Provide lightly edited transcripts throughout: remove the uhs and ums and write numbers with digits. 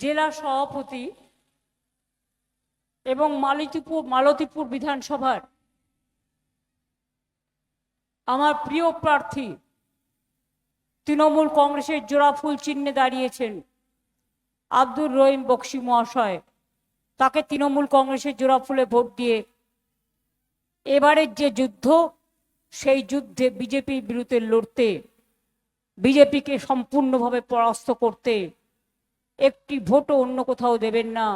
জেলা সভাপতি এবং মালতীপুর বিধানসভার আমার প্রিয় প্রার্থী তৃণমূল কংগ্রেসের জোড়াফুল চিহ্নে দাঁড়িয়েছেন আব্দুর রহিম বক্সী মহাশয়, তাকে তৃণমূল কংগ্রেসের জোড়াফুলে ভোট দিয়ে এবারের যে যুদ্ধ, সেই যুদ্ধে বিজেপির বিরুদ্ধে লড়তে, বিজেপিকে সম্পূর্ণভাবে পরাস্ত করতে একটি ভোটও অন্য কোথাও দেবেন না,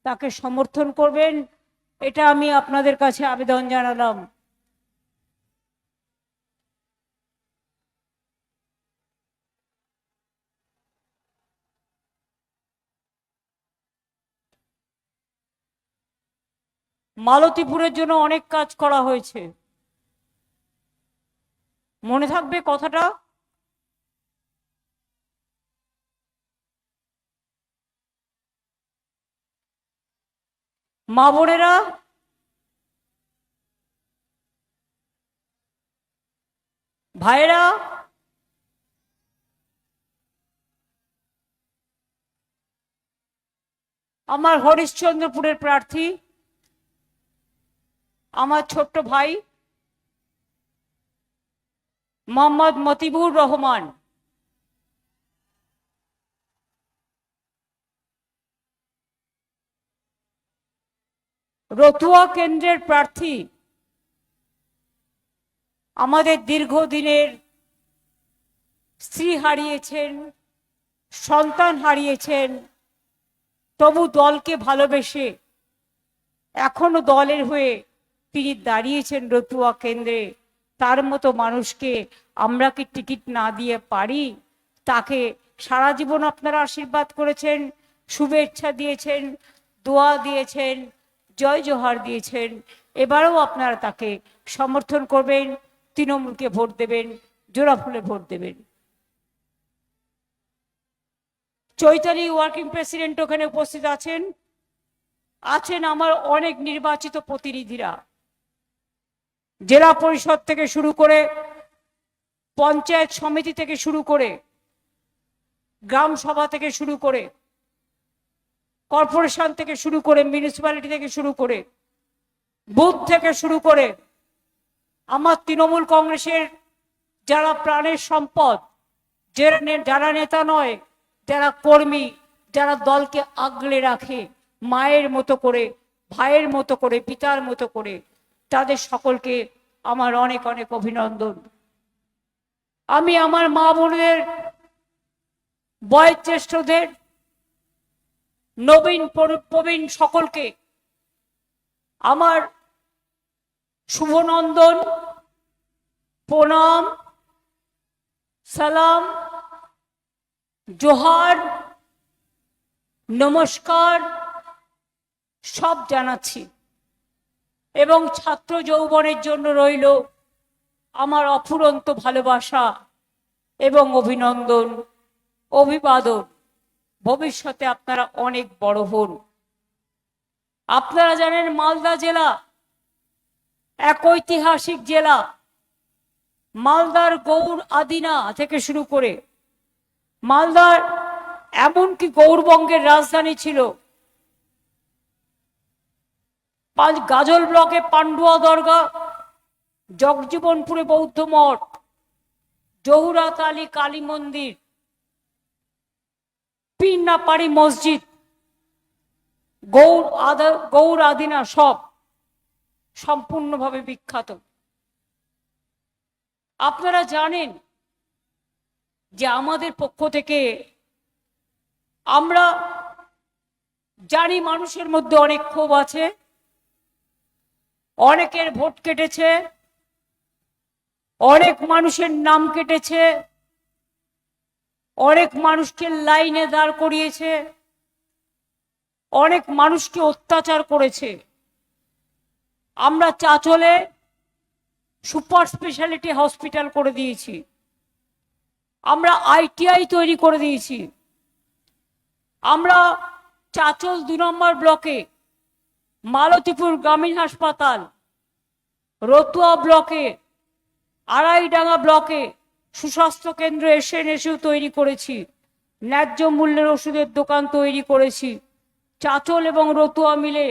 তাকে সমর্থন করবেন। এটা আমি আপনাদের কাছে আবেদন জানালাম। মালতীপুরের জন্য অনেক কাজ করা হয়েছে, মনে থাকবে কথাটা। মা বোনেরা, ভাইরা, আমার হরিশ্চন্দ্রপুরের প্রার্থী, আমার ছোট্ট ভাই মোহাম্মদ মতিবুর রহমান, রতুয়া কেন্দ্রের প্রার্থী, আমাদের দীর্ঘদিনের স্ত্রী হারিয়েছেন, সন্তান হারিয়েছেন, তবু দলকে ভালোবেসে এখনো দলের হয়ে তিনি দাঁড়িয়েছেন রতুয়া কেন্দ্রে। তার মতো মানুষকে আমরা কি টিকিট না দিয়ে পারি? তাকে সারা জীবন আপনারা আশীর্বাদ করেছেন, শুভেচ্ছা দিয়েছেন, দোয়া দিয়েছেন, জয় জোহার দিয়েছেন। এবারেও আপনারা তাকে সমর্থন করবেন, তৃণমূলকে ভোট দেবেন, জোড়াফুলে ভোট দেবেন। চৈতালি ওয়ার্কিং প্রেসিডেন্ট ওখানে উপস্থিত আছেন, আমার অনেক নির্বাচিত প্রতিনিধিরা, জেলা পরিষদ থেকে শুরু করে, পঞ্চায়েত সমিতি থেকে শুরু করে, গ্রাম সভা থেকে শুরু করে, কর্পোরেশন থেকে শুরু করে, মিউনিসিপ্যালিটি থেকে শুরু করে, বুথ থেকে শুরু করে, আমার তৃণমূল কংগ্রেসের যারা প্রাণের সম্পদ, যারা নেতা নয়, যারা কর্মী, যারা দলকে আগলে রাখে মায়ের মতো করে, ভাইয়ের মতো করে, পিতার মতো করে, তাদের সকলকে আমার অনেক অনেক অভিনন্দন। আমি আমার মা বোনদের, বয়োজ্যেষ্ঠদের, নবীন প্রবীণ সকলকে আমার শুভনন্দন, প্রণাম, সালাম, জোহার, নমস্কার সব জানাচ্ছি। এবং ছাত্র যৌবনের জন্য রইল আমার অফুরন্ত ভালোবাসা এবং অভিনন্দন, অভিবাদন। ভবিষ্যতে আপনারা অনেক বড় হন। আপনারা জানেন মালদা জেলা এক ঐতিহাসিক জেলা। মালদার গৌড় আদিনা থেকে শুরু করে, মালদার এমনকি গৌড়বঙ্গের রাজধানী ছিল। গাজল ব্লকে পান্ডুয়া দরগা, জগজীবনপুরে বৌদ্ধ মঠ, জহুরাত আলী কালী মন্দির, পীরনাপাড়ি মসজিদ, গৌড় আদিনা সব সম্পূর্ণভাবে বিখ্যাত। আপনারা জানেন যে আমাদের পক্ষ থেকে আমরা জানি মানুষের মধ্যে অনেক ক্ষোভ আছে, অনেকের ভোট কেটেছে, অনেক মানুষের নাম কেটেছে, অনেক মানুষকে লাইনে দাঁড় করিয়েছে, অনেক মানুষকে অত্যাচার করেছে। আমরা চাঁচলে সুপার স্পেশালিটি হসপিটাল করে দিয়েছি, আমরা ITI তৈরি করে দিয়েছি, আমরা চাঁচল 2 নম্বর ব্লকে মালতীপুর গ্রামীণ হাসপাতাল, রতুয়া ব্লকে, আড়াইডাঙ্গা ব্লকে সুস্বাস্থ্য কেন্দ্র SNSU তৈরি করেছি। ন্যায্য মূল্যের ওষুধের দোকান তৈরি করেছি। চাঁচল এবং রতুয়া মিলে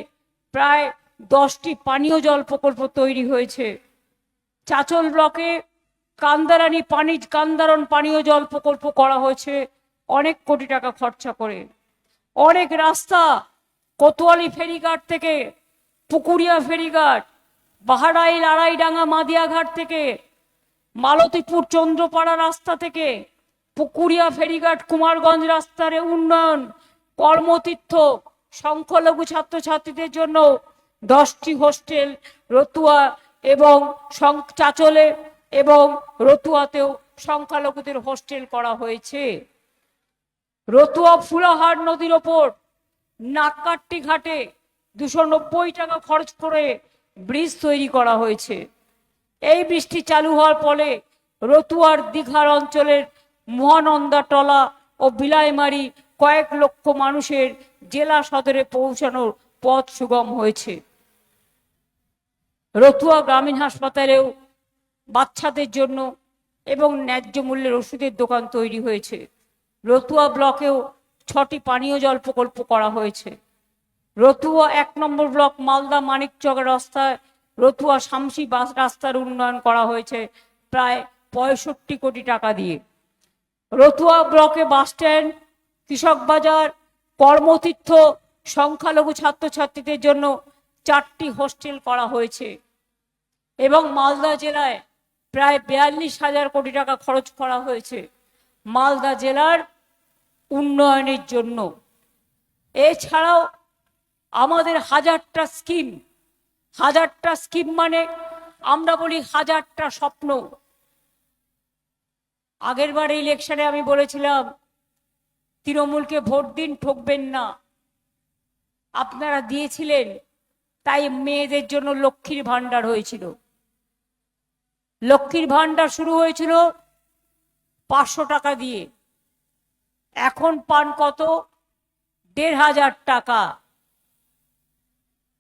প্রায় 10টি পানীয় জল প্রকল্প তৈরি হয়েছে। চাঁচল ব্লকে কান্দারণ পানীয় জল প্রকল্প করা হয়েছে অনেক কোটি টাকা খরচা করে। অনেক রাস্তা, কোতোয়ালি ফেরিঘাট থেকে পুকুরিয়া ফেরিঘাট, বাহারাইল আড়াইডাঙ্গা মাদিয়াঘাট থেকে মালতীপুর চন্দ্রপাড়া রাস্তা থেকে পুকুরিয়া ফেরিঘাট কুমারগঞ্জ রাস্তার উন্নয়ন, কর্মতীর্থ সংখ্যালঘু ছাত্রছাত্রীদের জন্য 10টি হোস্টেল রতুয়া এবং চাঁচলে এবং রতুয়াতেও সংখ্যালঘুদের হোস্টেল করা হয়েছে। রতুয়া ফুলাহাট নদীর ওপর নাককাট্টি ঘাটে 290 টাকা খরচ করে ব্রিজ তৈরি করা হয়েছে। এই বৃষ্টি চালু হওয়ার ফলে রতুয়ার দীঘার অঞ্চলের মহানন্দা টলা ও বিলাইমারি কয়েক লক্ষ মানুষের জেলা সদরে পৌঁছানোর পথ সুগম হয়েছে। রতুয়া গ্রামীণ হাসপাতালেও বাচ্চাদের জন্য এবং ন্যায্য মূল্যের ওষুধের দোকান তৈরি হয়েছে। রতুয়া ব্লকেও 6টি পানীয় জল প্রকল্প করা হয়েছে। রতুয়া 1 নম্বর ব্লক মালদা মানিকচক রাস্তায় রতুয়া শামসি বাস রাস্তার উন্নয়ন করা হয়েছে প্রায় 65 কোটি টাকা দিয়ে। রতুয়া ব্লকে বাসস্ট্যান্ড, কৃষক বাজার, কর্মতীর্থ সংখ্যালঘু ছাত্রছাত্রীদের জন্য 4টি হোস্টেল করা হয়েছে এবং মালদা জেলায় প্রায় 42,000 কোটি টাকা খরচ করা হয়েছে মালদা জেলার উন্নয়নের জন্য। এছাড়াও আমাদের হাজারটা স্কিম মানে আমরা বলি হাজারটা স্বপ্ন। আগেরবার ইলেকশনে আমি বলেছিলাম তৃণমূলকে ভোট দিন, ঠকবেন না। আপনারা দিয়েছিলেন, তাই মেয়েদের জন্য লক্ষ্মীর ভান্ডার হয়েছিল। লক্ষ্মীর ভান্ডার শুরু হয়েছিল 500 টাকা দিয়ে, এখন পান কত? 1,500 টাকা।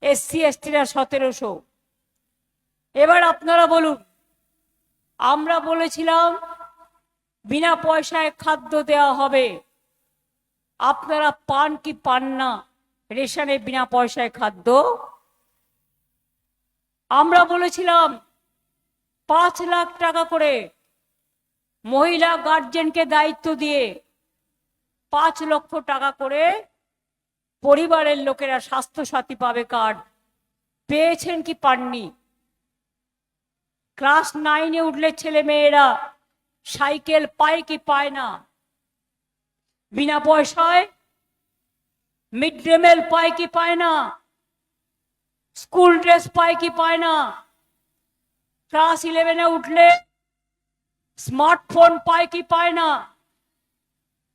SC STরা 1700। এবার আপনারা বলুন, আমরা বলেছিলাম বিনা পয়সায় খাদ্য দেওয়া হবে, আপনারা পান কি পান না রেশনে বিনা পয়সায় খাদ্য? আমরা বলেছিলাম 5 লাখ টাকা করে মহিলা গার্জেনকে দায়িত্ব দিয়ে 5 লক্ষ টাকা করে পরিবারের লোকেরা স্বাস্থ্যসাথী পাবে কার্ড। পেয়েছেন কি পাননি? ক্লাস 9-এ উঠলে ছেলে মেয়েরা সাইকেল পায় কি পায় না? বিনা পয়সায় মিড ডে মিল পায় কি পায় না? স্কুল ড্রেস পায় কি পায় না? ক্লাস 11-এ উঠলে স্মার্টফোন পায় কি পায় না?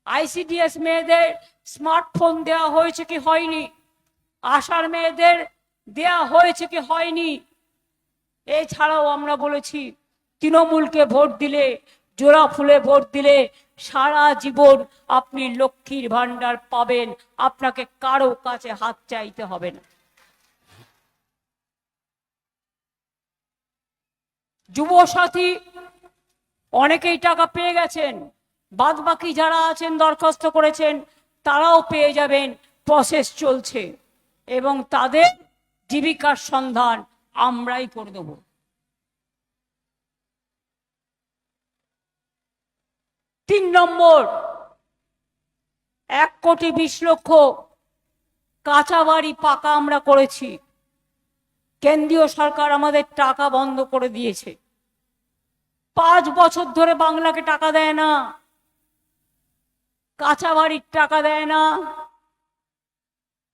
ICDS মেয়েদের স্মার্টফোন দেওয়া হয়েছে কি হয়নি? আশার মেয়েদের দেওয়া হয়েছে কি হয়নি? এছাড়াও আমরা বলেছি তৃণমূলকে ভোট দিলে, জোড়া ফুলে ভোট দিলে সারা জীবন আপনি লক্ষ্মীর ভান্ডার পাবেন, আপনাকে কারো কাছে হাত চাইতে হবে না। যুবসাথী অনেকেই টাকা পেয়ে গেছেন, বাদ বাকি যারা আছেন দরখাস্ত করেছেন তারাও পেয়ে যাবেন, প্রসেস চলছে এবং তাদের জীবিকার সন্ধান আমরাই করে দেব। 3 নম্বর, 1,20,00,000 কাঁচা বাড়ি পাকা আমরা করেছি। কেন্দ্রীয় সরকার আমাদের টাকা বন্ধ করে দিয়েছে। 5 বছর ধরে বাংলাকে টাকা দেয় না, কাঁচা বাড়ির টাকা দেয় না,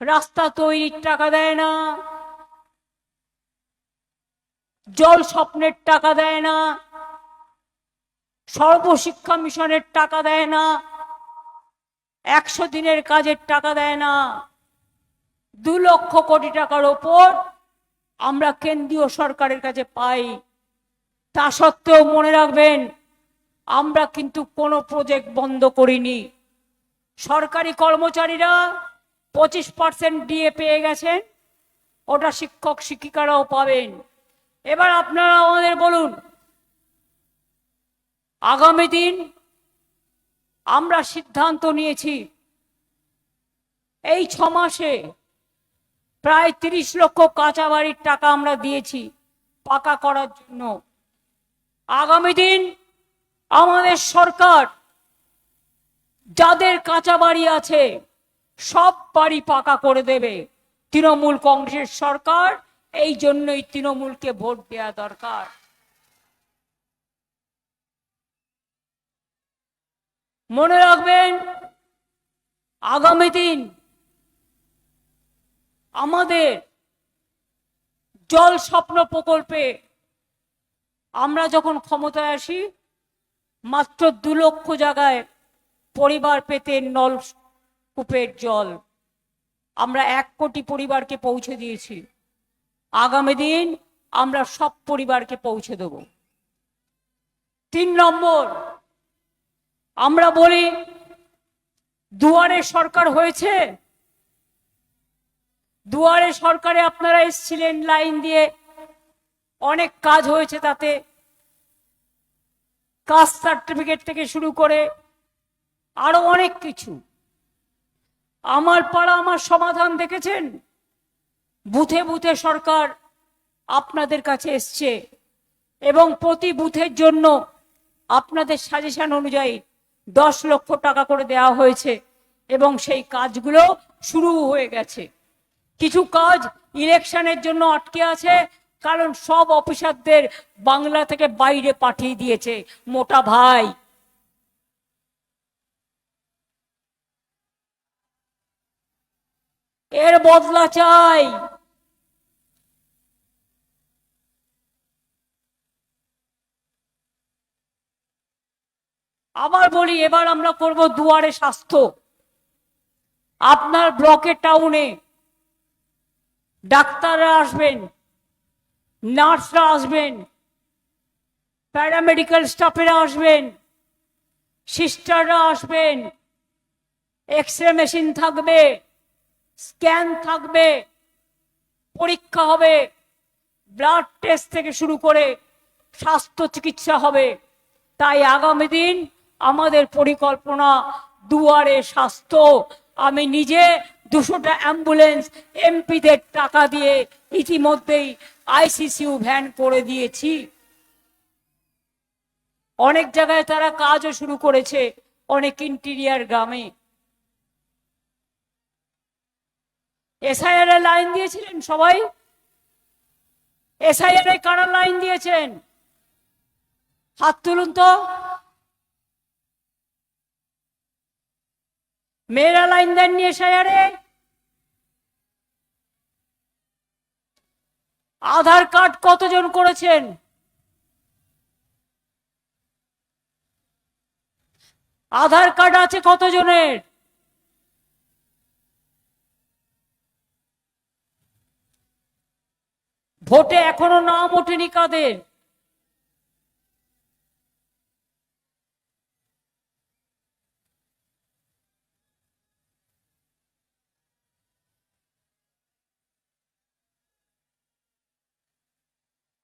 রাস্তা তৈরির টাকা দেয় না, জল স্বপ্নের টাকা দেয় না, সর্বশিক্ষা মিশনের টাকা দেয় না, 100 দিনের কাজের টাকা দেয় না। 2 লক্ষ কোটি টাকার ওপর আমরা কেন্দ্রীয় সরকারের কাছে পাই। তা সত্ত্বেও মনে রাখবেন, আমরা কিন্তু কোনো প্রজেক্ট বন্ধ করিনি। সরকারি কর্মচারীরা 25% ডিএ পেয়ে গেছেন, ওটা শিক্ষক শিক্ষিকারাও পাবেন। এবার আপনারা আমাদের বলুন, আগামী দিন আমরা সিদ্ধান্ত নিয়েছি এই 6 মাসে প্রায় 30 লক্ষ কাঁচা বাড়ির টাকা আমরা দিয়েছি পাকা করার জন্য। আগামী দিন আমাদের সরকার যাদের কাঁচা বাড়ি আছে সব বাড়ি পাকা করে দেবে। তৃণমূল কংগ্রেসের সরকার, এই জন্যই তৃণমূলকে ভোট দেওয়া দরকার। মনে রাখবেন, আগামী দিন আমাদের জল স্বপ্ন প্রকল্পে আমরা যখন ক্ষমতায় আসি মাত্র 2 লক্ষ জায়গায় পরিবার পেতে নলকূপের জল আমরা 1 কোটি পরিবারকে পৌঁছে দিয়েছি। আগামী দিন আমরা সব পরিবারকে পৌঁছে দেব। 3 নম্বর, আমরা বলি দুয়ারে সরকার হয়েছে। দুয়ারে সরকারে আপনারা এসেছিলেন, লাইন দিয়ে অনেক কাজ হয়েছে, তাতে কাস্ট সার্টিফিকেট থেকে শুরু করে আরো অনেক কিছু। আমার পাড়া আমার সমাধান দেখেছেন, বুথে বুথে সরকার আপনাদের কাছে এসছে এবং প্রতি বুথের জন্য আপনাদের সাজেশন অনুযায়ী 10 লক্ষ টাকা করে দেওয়া হয়েছে এবং সেই কাজগুলো শুরু হয়ে গেছে। কিছু কাজ ইলেকশনের জন্য আটকে আছে, কারণ সব অফিসারদের বাংলা থেকে বাইরে পাঠিয়ে দিয়েছে মোটা ভাই। এর বদলা চাই। আবার বলি, এবার আমরা করব দুয়ারে স্বাস্থ্য। আপনার ব্লকে টাউনে ডাক্তাররা আসবেন, নার্সরা আসবেন, প্যারামেডিক্যাল স্টাফেরা আসবেন, সিস্টাররা আসবেন, এক্সরে মেশিন থাকবে, স্ক্যান থাকবে, পরীক্ষা হবে, ব্লাড টেস্ট থেকে শুরু করে স্বাস্থ্য চিকিৎসা হবে। তাই আগামী দিন আমাদের পরিকল্পনা দুয়ারে স্বাস্থ্য। আমি নিজে 200টা অ্যাম্বুলেন্স এমপিদের টাকা দিয়ে ইতিমধ্যেই আইসিসিউ ভ্যান করে দিয়েছি। অনেক জায়গায় তারা কাজও শুরু করেছে, অনেক ইন্টিরিয়ার গ্রামে। এসআইআর এর লাইন দিয়েছিলেন সবাই? এসআইআর এ কারা লাইন দিয়েছেন? হাত তুলুন তো। মেয়েরা লাইন দেননি এসআইআর এ? আধার কার্ড কতজন করেছেন? আধার কার্ড আছে কতজনের? ভোটে এখনো নাম ওঠেনি কাদের?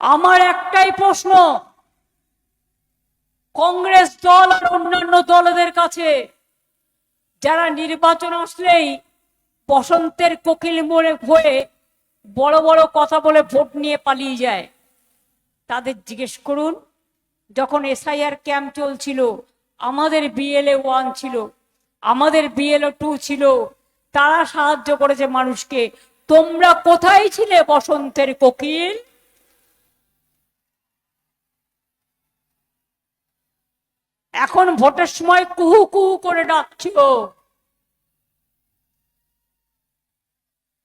আমার একটাই প্রশ্ন, কংগ্রেস দল আর অন্যান্য দলদের কাছে, যারা নির্বাচন আসলেই বসন্তের কোকিল মনে হয়ে বড় বড় কথা বলে ভোট নিয়ে পালিয়ে যায়, তাদের জিজ্ঞেস করুন, যখন এসআইআর ক্যাম্প চলছিল আমাদের বিএলএ 1 ছিল, আমাদের বিএলএ 2 ছিল, তারা সাহায্য করেছে মানুষকে। তোমরা কোথায় ছিলে বসন্তের কোকিল? এখন ভোটের সময় কুহু কুহু করে ডাকছিল।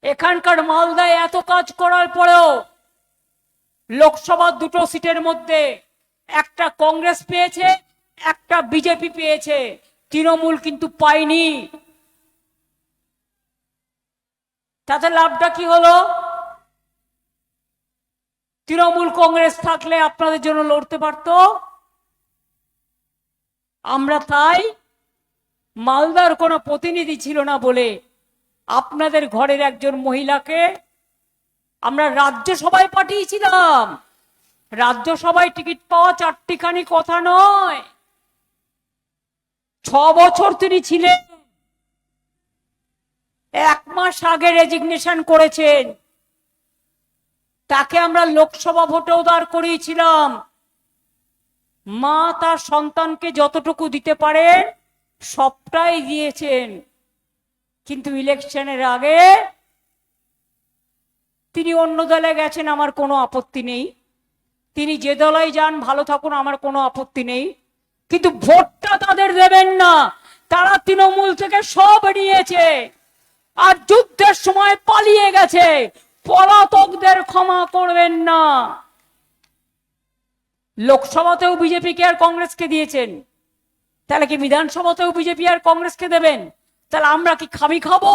এখানকার মালদায় এত কাজ করার পরেও লোকসভার 2টো সিটের মধ্যে একটা কংগ্রেস পেয়েছে, একটা বিজেপি পেয়েছে, তৃণমূল কিন্তু পায়নি। তাতে লাভটা কি হলো? তৃণমূল কংগ্রেস থাকলে আপনাদের জন্য লড়তে পারতো। আমরা তাই মালদার কোনো প্রতিনিধি ছিল না বলে আপনাদের ঘরের একজন মহিলাকে আমরা রাজ্যসভায় পাঠিয়েছিলাম। রাজ্যসভায় টিকিট পাওয়া 4টিখানি কথা নয়। 6 বছর তিনি ছিলেন, 1 মাস আগে রেজিগনেশন করেছেন। তাকে আমরা লোকসভা ভোটেও দাঁড় করিয়েছিলাম। মা তার সন্তানকে যতটুকু দিতে পারেন সবটাই দিয়েছেন, কিন্তু ইলেকশনের আগে তিনি অন্য দলে গেছেন, আমার কোনো আপত্তি নেই। তিনি যে দলেই যান ভালো থাকুন, আমার কোনো আপত্তি নেই, কিন্তু ভোটটা তাদের দেবেন না। তারা তৃণমূল থেকে সব নিয়েছে আর যুদ্ধের সময় পালিয়ে গেছে। পলাতকদের ক্ষমা করবেন না। লোকসভাতেও বিজেপিকে আর কংগ্রেসকে দিয়েছেন, তাহলে কি বিধানসভাতেও বিজেপি আর কংগ্রেসকে দেবেন? তাহলে আমরা কি খাবো?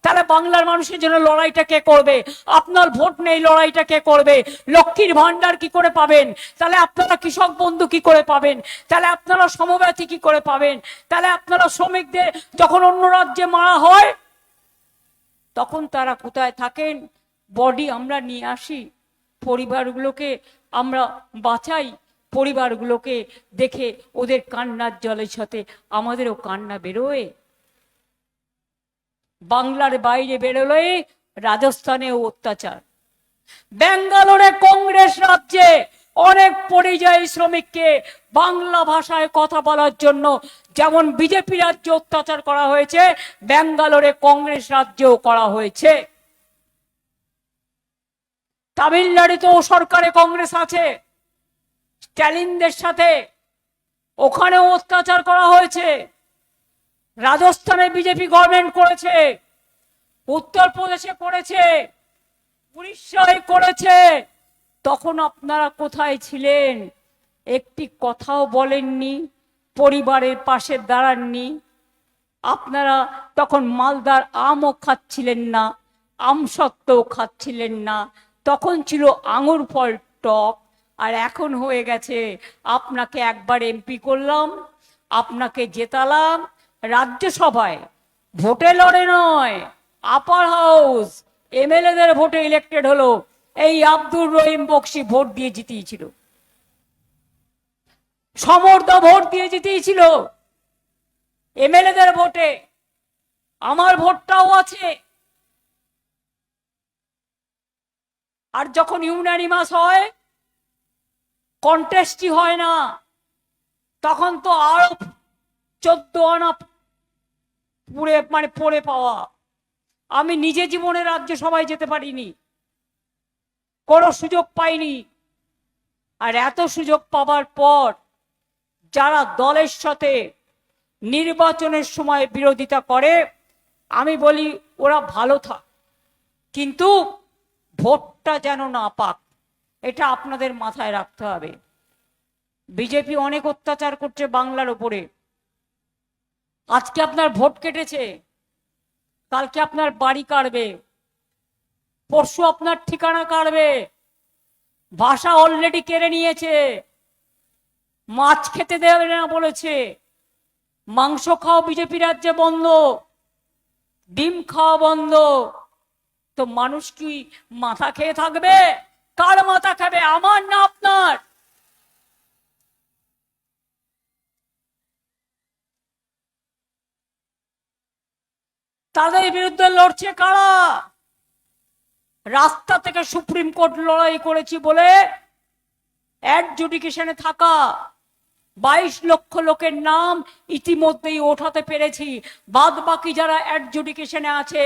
তাহলে বাংলার মানুষের জন্য লড়াইটা কে করবে? আপনার ভোট নেই, লড়াইটা কে করবে? লক্ষ্মীর ভান্ডার কি করে পাবেন? তাহলে আপনারা কৃষক বন্ধু কি করে পাবেন? তাহলে আপনারা সমব্যথী কি করে পাবেন? তাহলে আপনারা শ্রমিকদের যখন অন্য রাজ্যে মারা হয় তখন তারা কোথায় থাকেন? বডি আমরা নিয়ে আসি, পরিবারগুলোকে আমরা বাঁচাই, পরিবারগুলোকে দেখে ওদের কান্নার জলের সাথে আমাদেরও কান্না বেরোয়। বাংলার বাইরে বেরোলে রাজস্থানে অত্যাচার, ব্যাঙ্গালোরে কংগ্রেস রাজ্যে অনেক পরিযায়ী শ্রমিককে বাংলা ভাষায় কথা বলার জন্য যেমন বিজেপি রাজ্যে অত্যাচার করা হয়েছে, ব্যাঙ্গালোরে কংগ্রেস রাজ্যেও করা হয়েছে। তামিলনাড়ুতেও সরকারে কংগ্রেস আছে, স্ট্যালিনদের সাথে ওখানেও অত্যাচার করা হয়েছে। রাজস্থানে বিজেপি গভর্নমেন্ট করেছে, উত্তরপ্রদেশে করেছে, উড়িষ্যায় করেছে। তখন আপনারা কোথায় ছিলেন? একটি কথাও বলেননি, পরিবারের পাশে দাঁড়াননি। আপনারা তখন মালদার আমও খাচ্ছিলেন না, আমসত্ত্বও খাচ্ছিলেন না, তখন ছিল আঙুর ফল টক। আর এখন হয়ে গেছে আপনাকে একবার এমপি করলাম, আপনাকে জেতালাম রাজ্যসভায়, ভোটে লড়ে নয়, আপার হাউস এমএলএদের ভোটে ইলেক্টেড হলো। এই আব্দুর রহিম বক্সি ভোট দিয়ে জিতিয়েছিল, সমর্থ ভোট দিয়ে জিতিয়েছিল এমএলএদের ভোটে। আমার ভোটটাও আছে। আর যখন ইউনানিমাস হয়, কন্টেস্টই হয় না, তখন তো আরো 14 আনা পড়ে পাওয়া। আমি নিজে জীবনে রাজ্যসভায় যেতে পারিনি, কোনো সুযোগ পাইনি। আর এত সুযোগ পাবার পর যারা দলের সাথে নির্বাচনের সময় বিরোধিতা করে, আমি বলি ওরা ভালো থাক, কিন্তু ভোটটা যেন না পাক, এটা আপনাদের মাথায় রাখতে হবে। বিজেপি অনেক অত্যাচার করছে বাংলার উপরে। আজকে আপনার ভোট কেটেছে, কালকে আপনার বাড়ি কাটবে, পরশু আপনার ঠিকানা কাটবে, ভাষা অলরেডি কেড়ে নিয়েছে, মাছ খেতে দেবে না বলেছে, মাংস খাওয়া বিজেপি রাজ্যে বন্ধ, ডিম খাওয়া বন্ধ। তো মানুষ কি মাথা খেয়ে থাকবে? কার মাথা খাবে? আমার না আপনার? তাদের বিরুদ্ধে লড়ছে কারা? রাস্তা থেকে সুপ্রিম কোর্ট লড়াই করেছি বলে অ্যাডজুডিকেশনে থাকা 22 লক্ষ লোকের নাম ইতিমধ্যেই ওঠাতে পেরেছি। বাদ বাকি যারা অ্যাডজুডিকেশনে আছে,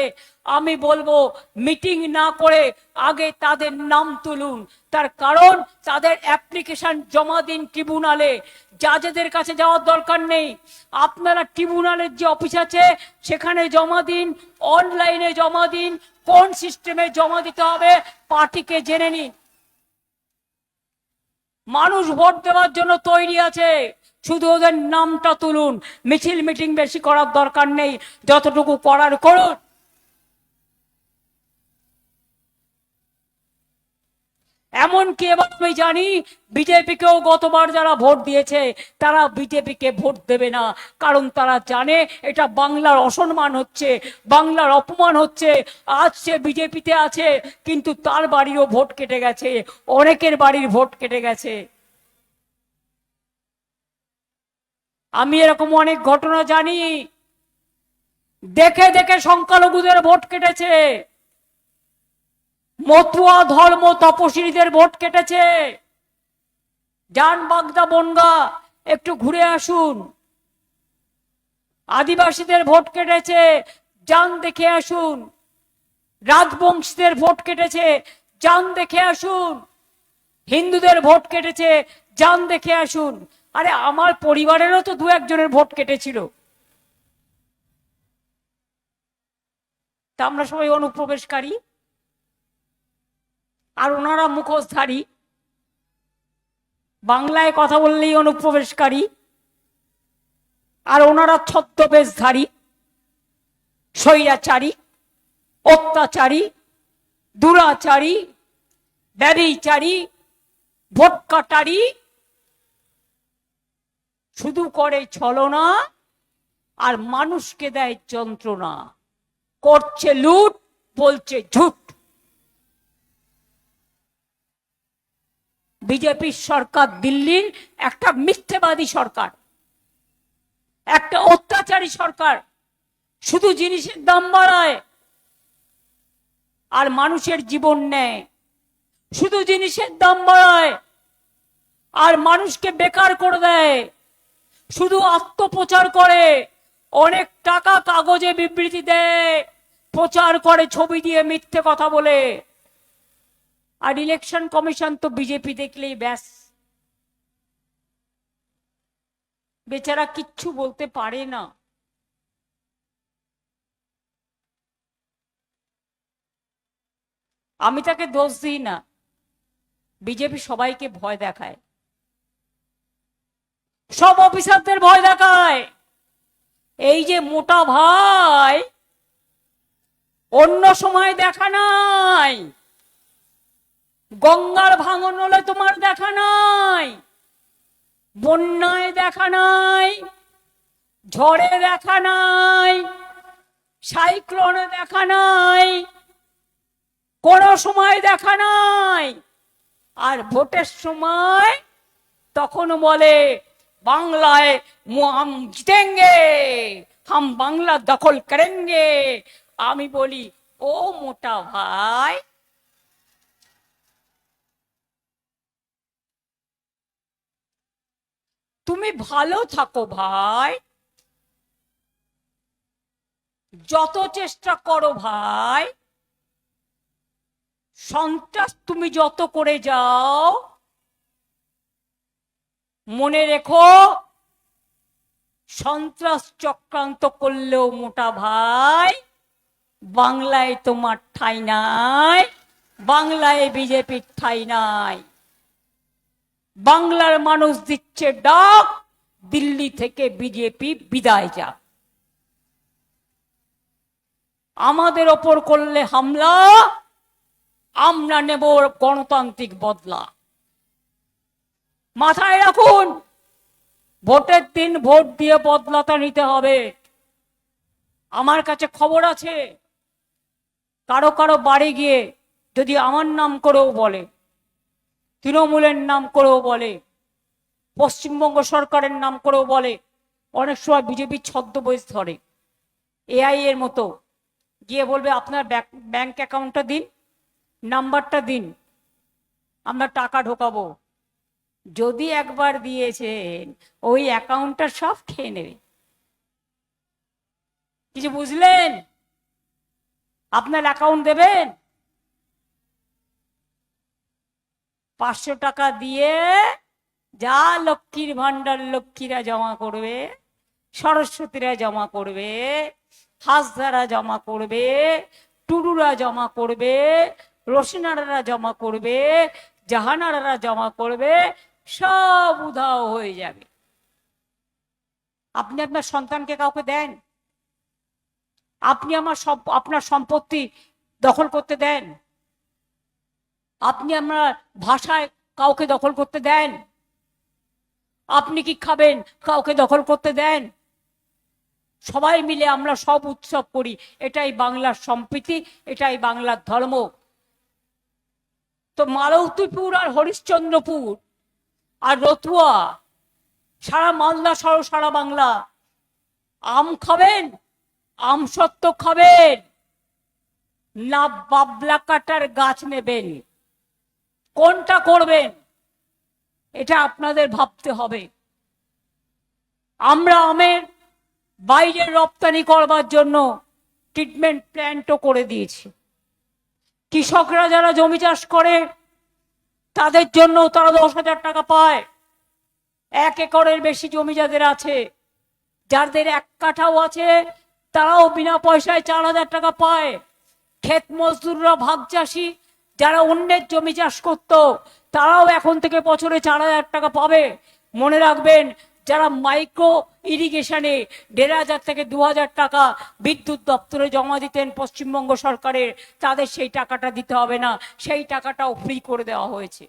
আমি বলবো মিটিং না করে আগে তাদের নাম তুলুন। তার কারণ তাদের অ্যাপ্লিকেশন জমা দিন ট্রিব্যুনালে, জাজেদের কাছে যাওয়ার দরকার নেই। আপনারা ট্রিব্যুনালের যে অফিস আছে সেখানে জমা দিন, অনলাইনে জমা দিন, কোন সিস্টেমে জমা দিতে হবে পার্টিকে জেনে নিন। মানুষ ভোট দেওয়ার জন্য তৈরি আছে, শুধু ওদের নামটা তুলুন। মিছিল মিটিং বেশি করার দরকার নেই, যতটুকু করার করুন। এমনকি এবার আমি জানি বিজেপিকেও গতবার যারা ভোট দিয়েছে তারা বিজেপিকে ভোট দেবে না, কারণ তারা জানে এটা বাংলার অসম্মান হচ্ছে, বাংলার অপমান হচ্ছে। আজ সে বিজেপিতে আছে, কিন্তু তার বাড়িরও ভোট কেটে গেছে, অনেকের বাড়ির ভোট কেটে গেছে। আমি এরকম অনেক ঘটনা জানি। দেখে দেখে সংখ্যালঘুদের ভোট কেটেছে, মতুয়া ধর্ম তপশিলীদের ভোট কেটেছে। যান বাগদা বনগা, একটু ঘুরে আসুন। আদিবাসীদের ভোট কেটেছে, যান দেখে আসুন। রাজবংশীদের ভোট কেটেছে, যান দেখে আসুন। হিন্দুদের ভোট কেটেছে, যান দেখে আসুন। আরে আমার পরিবারেরও তো দু একজনের ভোট কেটেছিল। তা আমরা সবাই অনুপ্রবেশকারী, আর ওনারা মুখোশধারী। বাংলায় কথা বললেই অনুপ্রবেশকারী, আর ওনারা ছদ্মবেশধারী, স্বৈরাচারী, অত্যাচারী, দুরাচারী, ব্যভিচারী, ভোট কাটারি। শুধু করে ছলনা আর মানুষকে দেয় যন্ত্রণা, করছে লুট, বলছে ঝুট। বিজেপির সরকার দিল্লির একটা মিথ্যেবাদী সরকার, একটা অত্যাচারী সরকার। শুধু জিনিসের দাম বাড়ায় আর মানুষের জীবন নেয়, শুধু জিনিসের দাম বাড়ায় আর মানুষকে বেকার করে দেয়, শুধু আত্মপ্রচার করে, অনেক টাকা কাগজে বিবৃতি দেয়, প্রচার করে ছবি দিয়ে মিথ্যে কথা বলে। আর ইলেকশন কমিশন তো বিজেপি দেখলেই ব্যাস, বেচারা কিচ্ছু বলতে পারে না। আমি তাকে দোষ দিই না, বিজেপি সবাইকে ভয় দেখায়, সব অফিসারদের ভয় দেখায়। এই যে মোটা ভাই, অন্য সময় দেখা নাই, গঙ্গার ভাঙন হলে তোমার দেখা নাই, বন্যায় দেখা নাই, ঝড়ে দেখা নাই, সাইক্লোনে দেখা নাই, কোন সময় দেখা নাই। আর ভোটের সময় তখন বলে বাংলায় हम জিতেंगे, हम বাংলা দখল করেंगे। আমি বলি ও মোটা ভাই, তুমি ভালো থাকো ভাই, যত চেষ্টা করো ভাই, সন্ত্রাস তুমি যত করে যাও, মনে রেখো সন্ত্রাস চক্রান্ত করলেও মোটা ভাই বাংলায় তোমার ঠাঁই নাই, বাংলায় বিজেপির ঠাঁই নাই। বাংলার মানুষ দিচ্ছে ডাক, দিল্লি থেকে বিজেপি বিদায় যাক। আমাদের ওপর করলে হামলা, আমরা নেব গণতান্ত্রিক বদলা। মাথায় রাখুন, ভোটের দিন ভোট দিয়ে বদলাটা নিতে হবে। আমার কাছে খবর আছে, কারো কারো বাড়ি গিয়ে যদি আমার নাম করেও বলে, তৃণমূলের নাম করেও বলে, পশ্চিমবঙ্গ সরকারের নাম করেও বলে, অনেক সময় বিজেপির ছদ্মবেশ ধরে, এআই এর মতো, গিয়ে বলবে আপনার ব্যাংক অ্যাকাউন্টটা দিন, নাম্বারটা দিন, আমরা টাকা ঢোকাবো। যদি একবার দিয়েছেন, ওই অ্যাকাউন্টটা সব খেয়ে নেবে। কিছু বুঝলেন? আপনার অ্যাকাউন্ট দেবেন, 500 টাকা দিয়ে যা লক্ষ্মীর ভান্ডার লক্ষ্মীরা জমা করবে, সরস্বতীরা জমা করবে, হাসদারা জমা করবে, টুডুরা জমা করবে, রোশনারা জমা করবে, জাহানারা জমা করবে, সব উধাও হয়ে যাবে। আপনি আপনার সন্তানকে কাউকে দেন? আপনি আপনার সম্পত্তি দখল করতে দেন? আপনি আপনার ভাষায় কাউকে দখল করতে দেন? আপনি কি খাবেন কাউকে দখল করতে দেন? সবাই মিলে আমরা সব উৎসব করি, এটাই বাংলার সম্প্রীতি, এটাই বাংলার ধর্ম। তো মালতীপুর আর হরিশ্চন্দ্রপুর আর রতুয়া সারা মালদা সহ সারা বাংলা। আম খাবেন, আমসত্ত্ব খাবেন, না বাবলা কাটার গাছ নেবেন? কোনটা করবেন? এটা আপনাদের ভাবতে হবে। আমরা আমের বাইরে রপ্তানি করবার জন্য ট্রিটমেন্ট প্ল্যান্টও করে দিয়েছি। কৃষকরা যারা জমি চাষ করে তাদের জন্য তারা 10,000 টাকা পায়। 1 একরের বেশি জমি যাদের আছে, যাদের 1 কাঠাও আছে, তারাও বিনা পয়সায় 4,000 টাকা পায়। ক্ষেত মজদুররা, ভাগ চাষি যারা অন্যের জমি চাষ করত, তারাও এখন থেকে বছরে 4,000 টাকা পাবে। মনে রাখবেন, যারা মাইক্রো ইরিগেশনে 1,500 থেকে 2,000 টাকা বিদ্যুৎ দপ্তরে জমা দিতেন পশ্চিমবঙ্গ সরকারের, তাদের সেই টাকাটা দিতে হবে না, সেই টাকাটাও ফ্রি করে দেওয়া হয়েছে।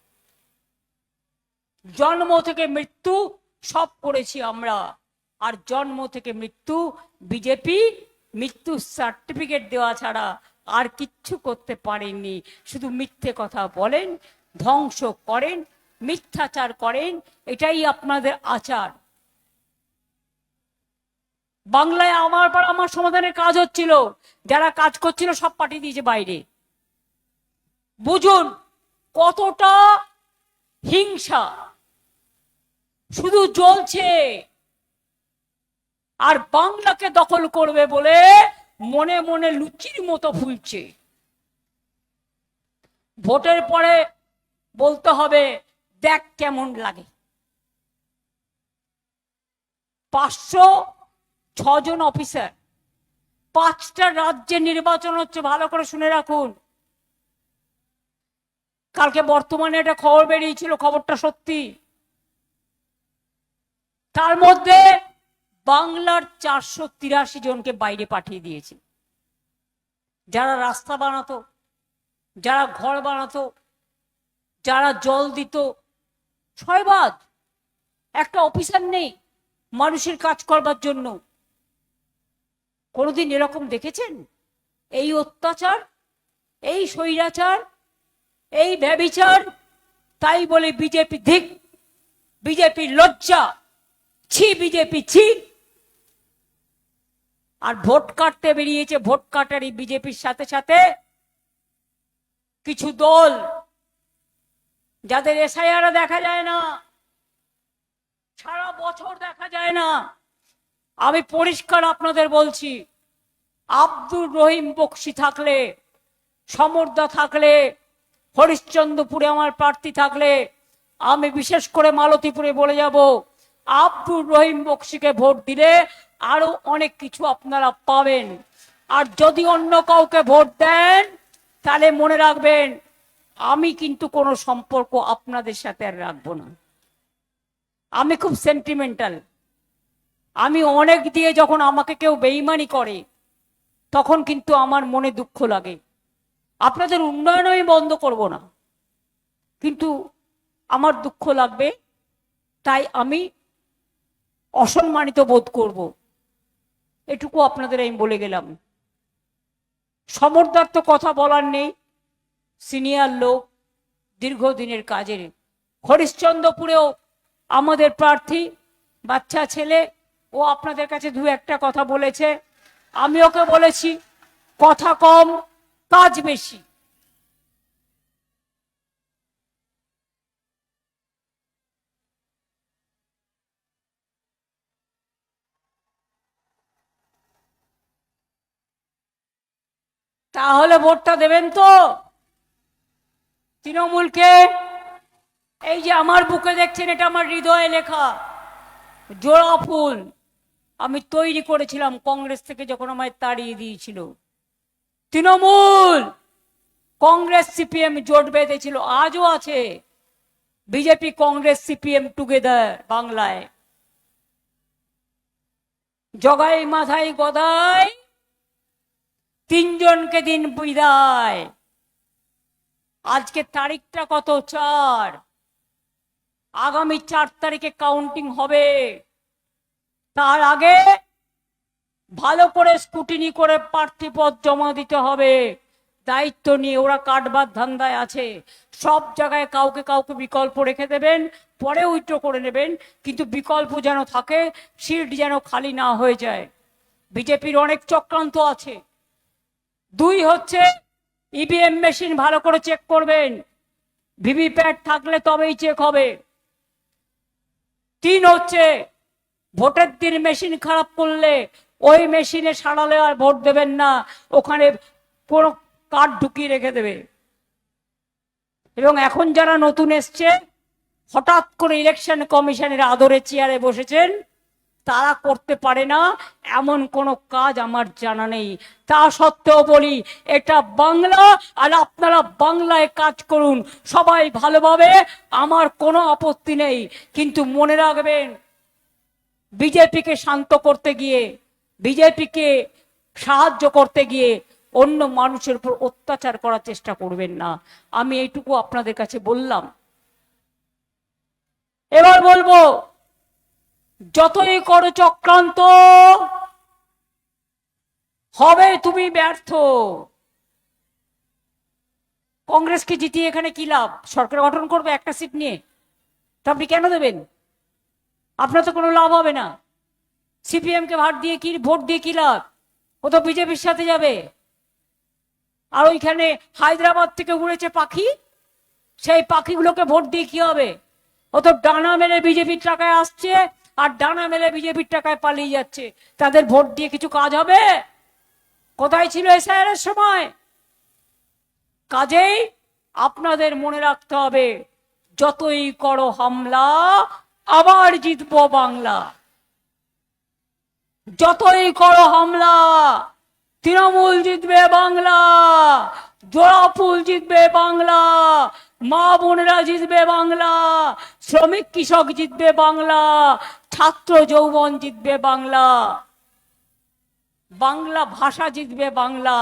জন্ম থেকে মৃত্যু সব করেছি আমরা। আর জন্ম থেকে মৃত্যু বিজেপি মৃত্যু সার্টিফিকেট দেওয়া ছাড়া আর কিচ্ছু করতে পারেননি। শুধু মিথ্যে কথা বলেন, ধ্বংস করেন, মিথ্যাচার করেন, এটাই আপনাদের আচার। বাংলায় আমার পর আমার সমাধানের কাজ হচ্ছিল, যারা কাজ করছিল সব পাঠিয়ে দিয়েছে বাইরে। বুঝুন কতটা হিংসা শুধু জ্বলছে। আর বাংলাকে দখল করবে বলে মনে মনে লুচির মতো ফুলছে। ভোটের পরে বলতে হবে, দেখ কেমন লাগে। 506 জন অফিসার, 5টা রাজ্যে নির্বাচন হচ্ছে, ভালো করে শুনে রাখুন। কালকে বর্তমানে একটা খবর বেরিয়েছিল, খবরটা সত্যি। তার মধ্যে বাংলার 483 জনকে বাইরে পাঠিয়ে দিয়েছে। যারা রাস্তা বানাতো, যারা ঘর বানাতো, যারা জল দিত, ছয়বাদ। একটা অফিসার নেই মানুষের কাজ করবার জন্য। কোনোদিন এরকম দেখেছেন? এই অত্যাচার, এই স্বৈরাচার, এই ব্যভিচার। তাই বলে বিজেপি ধিক, বিজেপি লজ্জা, ছি বিজেপি ছি। আর ভোট কাটতে বেরিয়েছে, ভোট কাটারই বিজেপির সাথে সাথে কিছু দল যাদের এসআইআর দেখা যায় না, সারা বছর দেখা যায় না। আমি পরিষ্কার আপনাদের বলছি, আব্দুর রহিম বক্সি থাকলে, সমরদা থাকলে, হরিশ্চন্দ্রপুরে আমার প্রার্থী থাকলে, আমি বিশেষ করে মালতীপুরে বলে যাব, আব্দুর রহিম বক্সিকে ভোট দিলে আরো অনেক কিছু আপনারা পাবেন। আর যদি অন্য কাউকে ভোট দেন তাহলে মনে রাখবেন, আমি কিন্তু কোনো সম্পর্ক আপনাদের সাথে আর রাখবো না। আমি খুব সেন্টিমেন্টাল। আমি অনেক দিয়ে যখন আমাকে কেউ বেইমানি করে তখন কিন্তু আমার মনে দুঃখ লাগে। আপনাদের উন্নয়ন আমি বন্ধ করব না, কিন্তু আমার দুঃখ লাগবে, তাই আমি অসম্মানিত বোধ করব। এটুকু আপনাদের আমি বলে গেলাম। সমরদার তো কথা বলার নেই, সিনিয়র লোক, দীর্ঘদিনের কাজের। হরিশ্চন্দ্রপুরেও আমাদের প্রার্থী, বাচ্চা ছেলে, ও আপনাদের কাছে 2-1টা কথা বলেছে। আমি ওকে বলেছি, কথা কম কাজ বেশি। তাহলে ভোটটা দেবেন তো তৃণমূলকে? এই যে আমার বুকে দেখছেন, এটা আমার হৃদয়ে লেখা জোড়া ফুল। আমি তৈরি করেছিলাম কংগ্রেস থেকে যখন আমায় তাড়িয়ে দিয়েছিল। তৃণমূল, কংগ্রেস, সিপিএম জোট বেঁধেছিল, আজও আছে। বিজেপি, কংগ্রেস, সিপিএম টুগেদার বাংলায়। জগাই মাথায় গদাই, 3 জনকে দিন বিদায়। আজকে তারিখটা কত? 4। আগামী 4 তারিখে কাউন্টিং হবে। তার আগে ভালো করে স্কুটিনি করে প্রার্থীপদ জমা দিতে হবে। দায়িত্ব নিয়ে ওরা কাটবার ধান্দায় আছে। সব জায়গায় কাউকে কাউকে বিকল্প রেখে দেবেন, পরে উইথড্র করে নেবেন, কিন্তু বিকল্প যেন থাকে, সিট যেন খালি না হয়ে যায়। বিজেপির অনেক চক্রান্ত আছে। 2 হচ্ছে ইভিএম মেশিন ভালো করে চেক করবেন, ভিভিপ্যাট থাকলে তবেই চেক হবে। 3 হচ্ছে ভোটের দিন মেশিন খারাপ করলে ওই মেশিনে সারালে আর ভোট দেবেন না, ওখানে কোনো কার্ড ঢুকিয়ে রেখে দেবে। এবং এখন যারা নতুন এসছে, হঠাৎ করে ইলেকশন কমিশনের আদরে চেয়ারে বসেছেন, তারা করতে পারে না এমন কোনো কাজ আমার জানা নেই। তা সত্ত্বেও বলি, এটা বাংলা, আর আপনারা বাংলায় কাজ করুন সবাই ভালোভাবে, আমার কোনো আপত্তি নেই। কিন্তু মনে রাখবেন, বিজেপিকে শান্ত করতে গিয়ে, বিজেপিকে সাহায্য করতে গিয়ে অন্য মানুষের উপর অত্যাচার করার চেষ্টা করবেন না। আমি এইটুকু আপনাদের কাছে বললাম। এবার বলবো, যতই করো চক্রান্ত, হবে তুমি ব্যর্থ। কংগ্রেসকে জিতিয়ে এখানে কি লাভ? সরকার গঠন করবে একটা সিট নিয়ে, তা আপনি কেন দেবেন? আপনার তো কোনো লাভ হবে না। সিপিএম কে ভোট দিয়ে কি লাভ? ও তো বিজেপির সাথে যাবে। আর ওইখানে হায়দ্রাবাদ থেকে উড়েছে পাখি, সেই পাখিগুলোকে ভোট দিয়ে কি হবে? ও তো ডানা মেলে বিজেপির টাকায় আসছে, আর ডানা মেলে বিজেপির টাকায় পালিয়ে যাচ্ছে। তাদের ভোট দিয়ে কিছু কাজ হবে? কোথায় ছিল এসআইআর এর সময়? কাজেই আপনাদের মনে রাখতে হবে, যতই করো হামলা, আবার জিতবো বাংলা। যতই করো হামলা, তৃণমূল জিতবে বাংলা, জোড়াফুল জিতবে বাংলা, মা বোনেরা জিতবে বাংলা, শ্রমিক কৃষক জিতবে বাংলা, ছাত্র যৌবন জিতবে বাংলা, বাংলা ভাষা জিতবে বাংলা।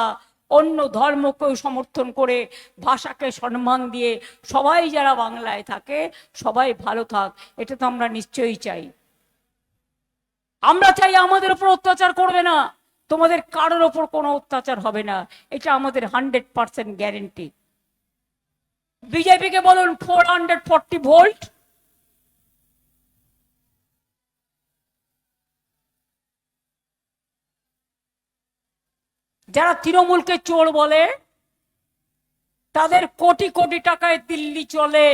অন্য ধর্মকেও সমর্থন করে, ভাষাকে সম্মান দিয়ে সবাই যারা বাংলায় থাকে সবাই ভালো থাক, এটা তো আমরা নিশ্চয়ই চাই। আমরা চাই আমাদের উপর অত্যাচার করবে না, তোমাদের কারোর ওপর কোনো অত্যাচার হবে না, এটা আমাদের 100% গ্যারেন্টি। বিজেপিকে বলুন 440 ভোল্ট, যারা তৃণমূলকে চোর বলে, তাদের কোটি কোটি টাকায় দিল্লি চলে,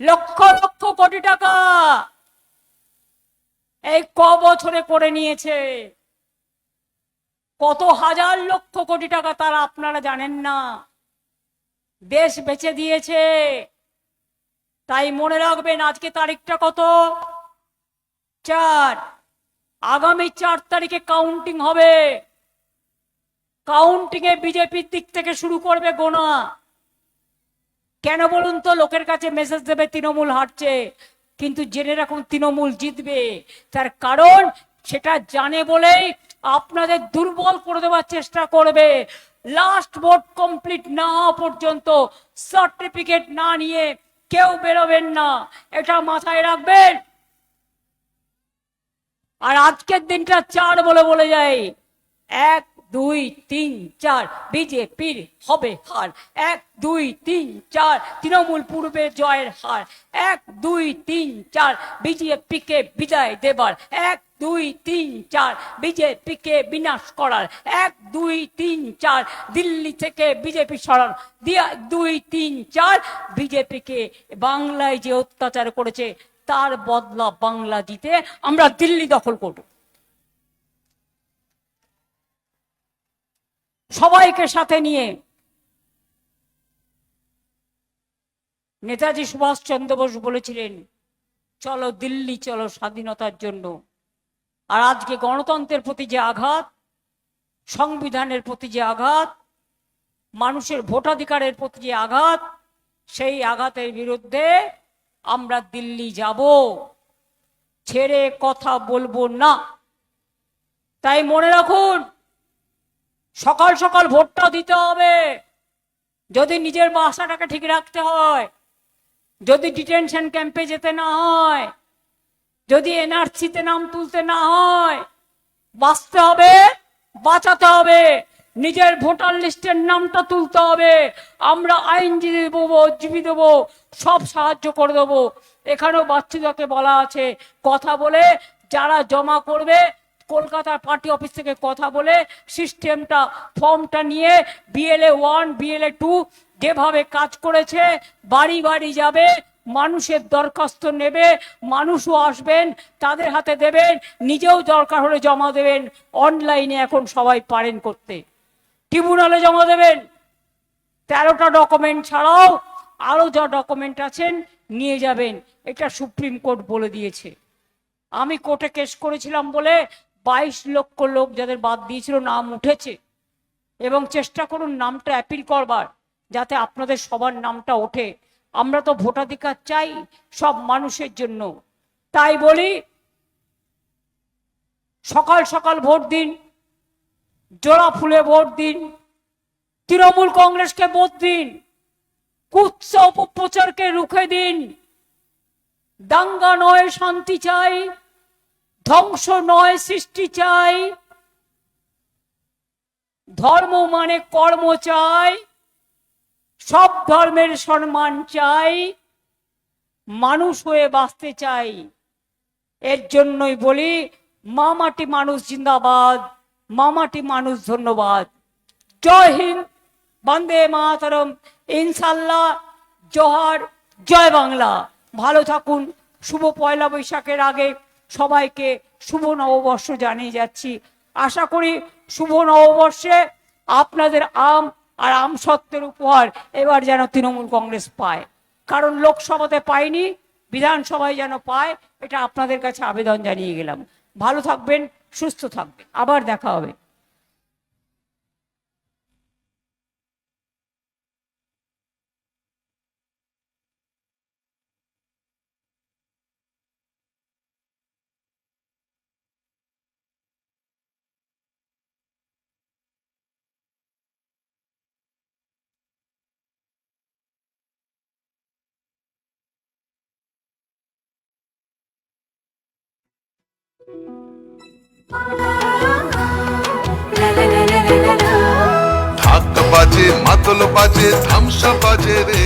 লক্ষ লক্ষ কোটি টাকা এই বছরে করে নিয়েছে। কত হাজার লক্ষ কোটি টাকা তারা আপনারা জানেন না, দেশ বেচে দিয়েছে। তাই মনে রাখবেন, আজকে তারিখটা কত? 4। আগামী 4 তারিখে কাউন্টিং হবে। কাউন্টিং এ বিজেপির দিক থেকে শুরু করবে গোনা। কেন বলুন তো? লোকের কাছে মেসেজ দেবে তৃণমূল হারছে, কিন্তু জেনে রাখুন তৃণমূল জিতবে। তার কারণ সেটা জানে বলেই আপনাদের দুর্বল করে দেওয়ার চেষ্টা করবে। লাস্ট ভোট কমপ্লিট না হওয়া পর্যন্ত সার্টিফিকেট না নিয়ে কেউ বেরোবেন না, এটা মাথায় রাখবেন। আর আজকের দিনটা 4 বলে যায়। 1 2 3 4 বিজেপির হবে হার। 1 2 3 4 তৃণমূল পূর্বে জয়ের হার। 1 2 3 4 বিজেপিকে বিদায় দেবার। 1 2 3 4 বিজেপিকে বিনাশ করার। 1 2 3 4 দিল্লি থেকে বিজেপি সরার। 2 3 4 বিজেপিকে বাংলায় যে অত্যাচার করেছে তার বদলা বাংলা দিতে আমরা দিল্লি দখল করব। সবাইকে সাথে নিয়ে। নেতাজি সুভাষচন্দ্র বোস বলেছিলেন, চলো দিল্লি, চলো স্বাধীনতার জন্য। আর আজকে গণতন্ত্রের প্রতি যে আঘাত, সংবিধানের প্রতি যে আঘাত, মানুষের ভোটাধিকারের প্রতি যে আঘাত, সেই আঘাতের বিরুদ্ধে আমরা দিল্লি যাব, ছেড়ে কথা বলবো না। তাই মনে রাখুন, সকাল সকাল ভোটটা দিতে হবে। যদি নিজের বাসাটাকে ঠিক রাখতে হয়, যদি ডিটেনশন ক্যাম্পে যেতে না হয়, যদি এনআরসিতে নাম তুলতে না হয়, বাঁচতে হবে, বাঁচাতে হবে। নিজের ভোটার লিস্টের নামটা তুলতে হবে। আমরা আইনজীবী দেবো, জীবী দেবো, সব সাহায্য করে দেবো। এখানেও বাচ্চুদাকে বলা আছে, কথা বলে যারা জমা করবে কলকাতার পার্টি অফিস থেকে কথা বলে সিস্টেমটা ফর্মটা নিয়ে BLA 1 BLA 2 যেভাবে কাজ করেছে বাড়ি বাড়ি যাবে, মানুষের দরখাস্ত নেবে, মানুষও আসবেন, তাদের হাতে দেবেন, নিজেও দরকার হলে জমা দেবেন। অনলাইনে এখন সবাই পারেন করতে, ট্রিবিউনালে জমা দেবেন। 13টা ডকুমেন্ট ছাড়াও আরও যা ডকুমেন্ট আছেন নিয়ে যাবেন, এটা সুপ্রিম কোর্ট বলে দিয়েছে। আমি কোর্টে কেস করেছিলাম বলে 22 লক্ষ লোক যাদের বাদ দিয়েছিল নাম উঠেছে, এবং চেষ্টা করুন নামটা অ্যাপিল করবার, যাতে আপনাদের সবার নামটা ওঠে। আমরা তো ভোটাধিকার চাই সব মানুষের জন্য। তাই বলি, সকাল সকাল ভোট দিন, জোড়া ফুলে ভোট দিন, তৃণমূল কংগ্রেসকে ভোট দিন, কুৎসা অপপ্রচারকে রুখে দিন। দাঙ্গা নয় শান্তি চাই, ধ্বংস নয় সৃষ্টি চাই, ধর্ম মানে কর্ম চাই, সব ধর্মের সম্মান চাই, মানুষ হয়ে বাঁচতে চাই। এর জন্যই বলি, মা মাটি মানুষ জিন্দাবাদ, মা মাটি মানুষ ধন্যবাদ। জয় হিন্দ, বন্দে মাতরম, ইনশাল্লাহ, জোহার, জয় বাংলা। ভালো থাকুন। শুভ পয়লা বৈশাখের আগে সবাইকে শুভ নববর্ষ জানিয়ে যাচ্ছি। আশা করি শুভ নববর্ষে আপনাদের আম আর আম সত্ত্বের উপহার এবার যেন তৃণমূল কংগ্রেস পায়, কারণ লোকসভাতে পায়নি, বিধানসভায় যেন পায়, এটা আপনাদের কাছে আবেদন জানিয়ে গেলাম। ভালো থাকবেন, সুস্থ থাকবেন, আবার দেখা হবে। ঢাক বাজে, মাদল বাজে, ধামসা বাজে রে।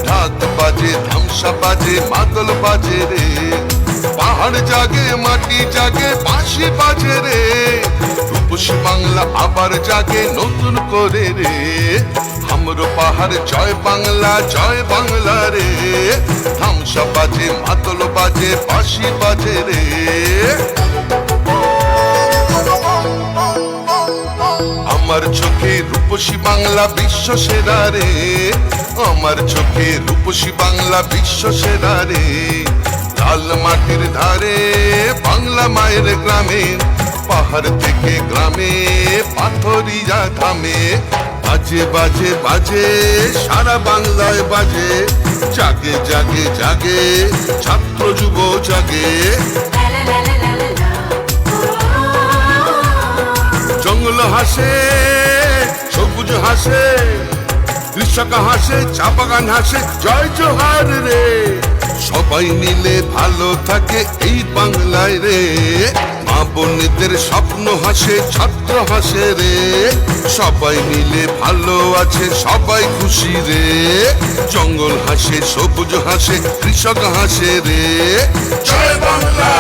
ঢাক বাজে, ধামসা বাজে, মাদল বাজে রে। পাহাড় জাগে, মাটি জাগে, বাঁশি বাজে রে। রূপসী বাংলা আবার জাগে নতুন করে রে। হামরো পাহাড় জয় বাংলা রে। ধামসা বাজে, মাদল বাজে, বাঁশি বাজে রে। আমার চোখে রূপসী বাংলা বিশ্ব সেরা রে। আমার চোখে রূপসী বাংলা বিশ্ব সেরা রে। লাল মাটির ধারে বাংলা মায়ের গ্রামে, পাহাড় থেকে গ্রামে পাথরিয়া ধামে। বাজে বাজে বাজে সারা বাংলায় বাজে। জাগে জাগে জাগে ছাত্র যুব জাগে। জঙ্গল হাসে, সবুজ হাসে, কৃষক হাসে, চা বাগান হাসে, জয় জোহার রে। সবাই মিলে ভালো থাকে এই বাংলায় রে। মা বোনদের স্বপ্ন হাসে, ছাত্র হাসে রে। সবাই মিলে ভালো আছে, সবাই খুশি রে। জঙ্গল হাসে, সবুজ হাসে, কৃষক হাসে রে। জয় বাংলা।